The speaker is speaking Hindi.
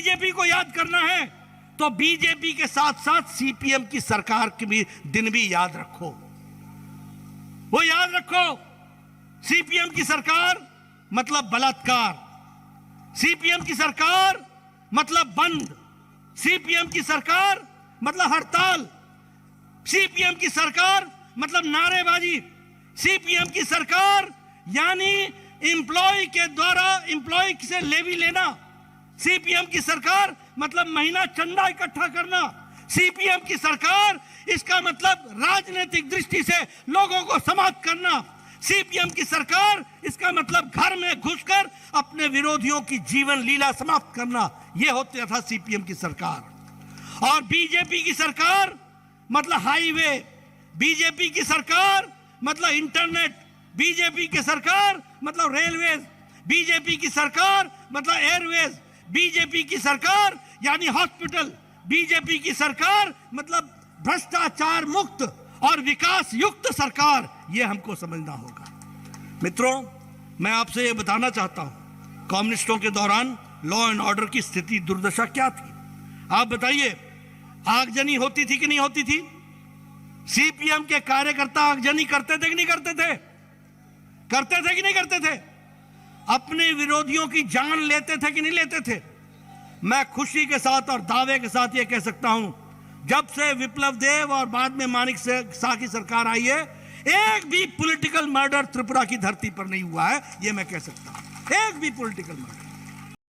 बीजेपी को याद करना है तो बीजेपी के साथ साथ सीपीएम की सरकार के भी दिन भी याद रखो। वो याद रखो, सीपीएम की सरकार मतलब बलात्कार, सीपीएम की सरकार मतलब बंद, सीपीएम की सरकार मतलब हड़ताल, सीपीएम की सरकार मतलब नारेबाजी, सीपीएम की सरकार यानी एम्प्लॉय के द्वारा एम्प्लॉय से लेवी लेना, सीपीएम की सरकार मतलब महीना चंदा इकट्ठा करना, सीपीएम की सरकार इसका मतलब राजनीतिक दृष्टि से लोगों को समाप्त करना, सीपीएम की सरकार इसका मतलब घर में घुसकर अपने विरोधियों की जीवन लीला समाप्त करना। यह होता था सीपीएम की सरकार। और बीजेपी की सरकार मतलब हाईवे, बीजेपी की सरकार मतलब इंटरनेट, बीजेपी की सरकार मतलब रेलवेज, बीजेपी की सरकार मतलब एयरवेज, बीजेपी की सरकार यानी हॉस्पिटल, बीजेपी की सरकार मतलब भ्रष्टाचार मुक्त और विकास युक्त सरकार। यह हमको समझना होगा। मित्रों, मैं आपसे यह बताना चाहता हूं, कम्युनिस्टों के दौरान लॉ एंड ऑर्डर की स्थिति दुर्दशा क्या थी? आप बताइए, आगजनी होती थी कि नहीं होती थी? सीपीएम के कार्यकर्ता आगजनी करते थे कि नहीं करते थे? करते थे कि नहीं करते थे? अपने विरोधियों की जान लेते थे कि नहीं लेते थे? मैं खुशी के साथ और दावे के साथ यह कह सकता हूं, जब से विप्लव देव और बाद में मानिक शाह की सरकार आई है, एक भी पॉलिटिकल मर्डर त्रिपुरा की धरती पर नहीं हुआ है। यह मैं कह सकता हूं, एक भी पॉलिटिकल मर्डर।